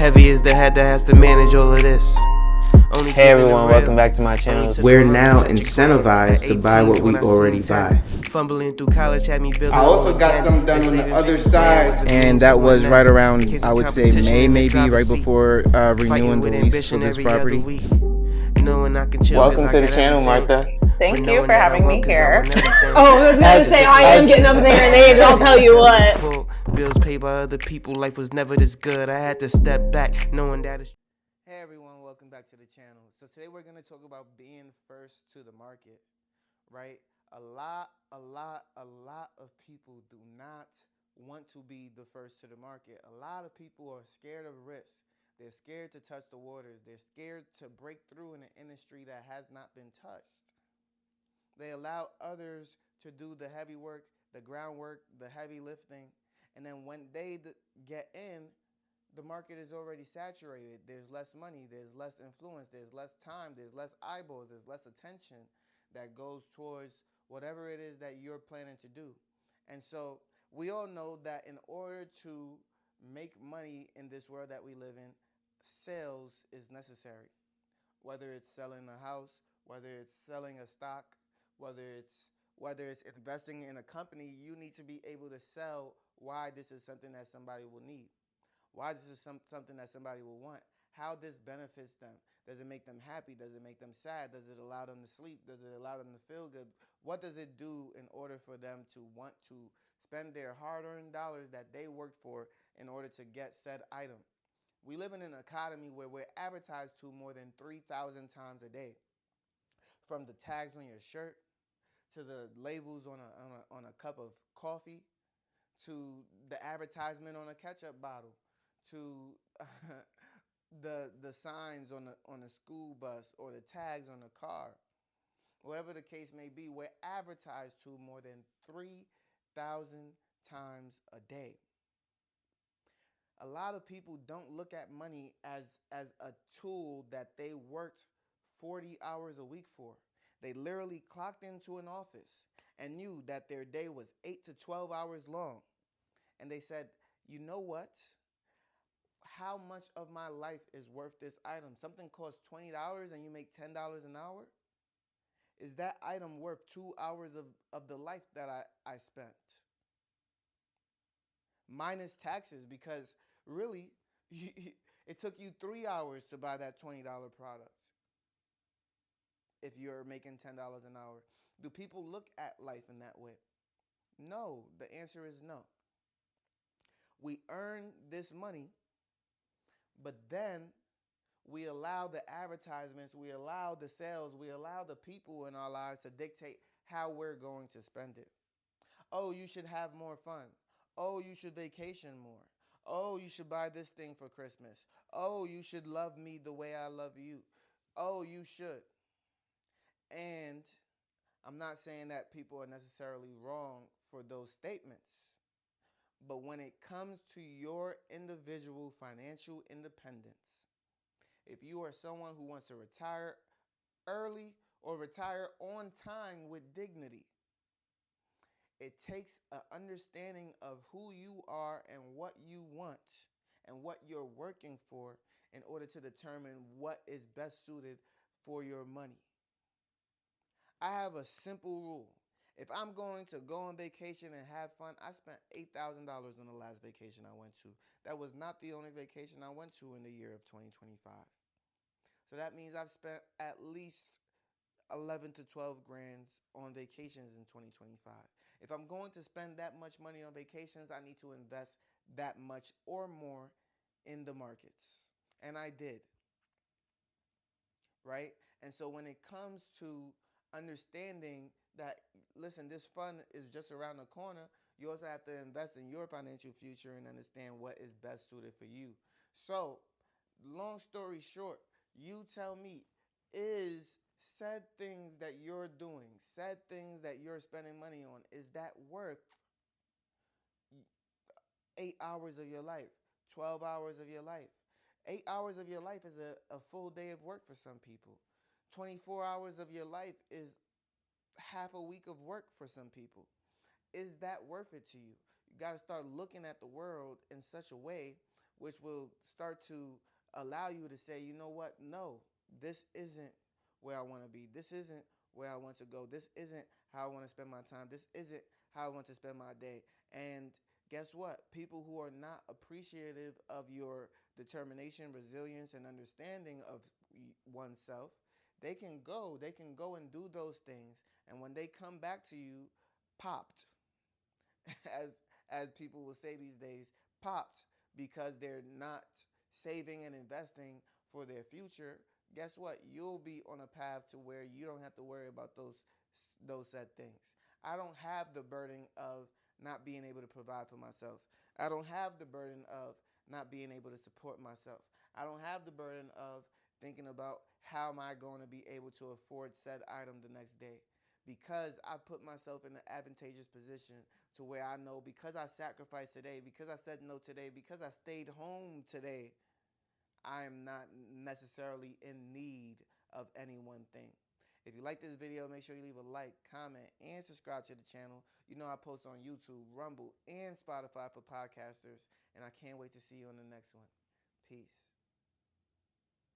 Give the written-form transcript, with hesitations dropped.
Heavy is the head that has to manage all of this. Hey everyone, welcome back to my channel. We're now incentivized to buy what we already buy. Fumbling through college had me building. I also got some done on the other side. And that was right around, I would say, May, maybe right before renewing the lease for this property. Welcome to the channel, Martha. Thank you for having me here. Oh, I was gonna say I am getting up there in age. I'll tell you what. Bills paid by other people. Life was never this good. I had to step back, knowing that it's. Hey everyone, welcome back to the channel. So today we're going to talk about being first to the market, right? A lot of people do not want to be the first to the market. A lot of people are scared of risk. They're scared to touch the waters. They're scared to break through in an industry that has not been touched. They allow others to do the heavy work, the groundwork, the heavy lifting, and then when they get in, the market is already saturated. There's less money, there's less influence, there's less time, there's less eyeballs, there's less attention that goes towards whatever it is that you're planning to do. And so we all know that in order to make money in this world that we live in, sales is necessary. Whether it's selling a house, whether it's selling a stock, whether it's investing in a company, you need to be able to sell why this is something that somebody will need. Why this is something that somebody will want. How this benefits them. Does it make them happy? Does it make them sad? Does it allow them to sleep? Does it allow them to feel good? What does it do in order for them to want to spend their hard-earned dollars that they worked for in order to get said item? We live in an economy where we're advertised to more than 3,000 times a day. From the tags on your shirt, to the labels on a cup of coffee, to the advertisement on a ketchup bottle, to the signs on a school bus or the tags on a car. Whatever the case may be, we're advertised to more than 3,000 times a day. A lot of people don't look at money as a tool that they worked 40 hours a week for. They literally clocked into an office and knew that their day was 8 to 12 hours long. And they said, you know what? How much of my life is worth this item? Something costs $20 and you make $10 an hour? Is that item worth 2 hours of the life that I spent? Minus taxes, because really, it took you 3 hours to buy that $20 product. If you're making $10 an hour. Do people look at life in that way? No, the answer is no. We earn this money, but then we allow the advertisements, we allow the sales, we allow the people in our lives to dictate how we're going to spend it. Oh, you should have more fun. Oh, you should vacation more. Oh, you should buy this thing for Christmas. Oh, you should love me the way I love you. Oh, you should. And I'm not saying that people are necessarily wrong for those statements. But when it comes to your individual financial independence, if you are someone who wants to retire early or retire on time with dignity, it takes an understanding of who you are and what you want and what you're working for in order to determine what is best suited for your money. I have a simple rule. If I'm going to go on vacation and have fun, I spent $8,000 on the last vacation I went to. That was not the only vacation I went to in the year of 2025. So that means I've spent at least 11 to 12 grand on vacations in 2025. If I'm going to spend that much money on vacations, I need to invest that much or more in the markets. And I did. Right? And so when it comes to understanding that, listen, this fund is just around the corner, you also have to invest in your financial future and understand what is best suited for you. So, long story short, you tell me, is said things that you're doing, said things that you're spending money on, is that worth 8 hours of your life, 12 hours of your life? 8 hours of your life is a full day of work for some people. 24 hours of your life is half a week of work for some people. Is that worth it to you? You got to start looking at the world in such a way which will start to allow you to say, you know what? No, this isn't where I want to be. This isn't where I want to go. This isn't how I want to spend my time. This isn't how I want to spend my day. And guess what? People who are not appreciative of your determination, resilience, and understanding of oneself, they can go and do those things. And when they come back to you, popped, as people will say these days, popped because they're not saving and investing for their future. Guess what? You'll be on a path to where you don't have to worry about those said things. I don't have the burden of not being able to provide for myself. I don't have the burden of not being able to support myself. I don't have the burden of thinking about how am I going to be able to afford said item the next day, because I put myself in an advantageous position to where I know, because I sacrificed today, because I said no today, because I stayed home today, I am not necessarily in need of any one thing. If you like this video, make sure you leave a like, comment, and subscribe to the channel. You know I post on YouTube, Rumble, and Spotify for podcasters, and I can't wait to see you on the next one. Peace.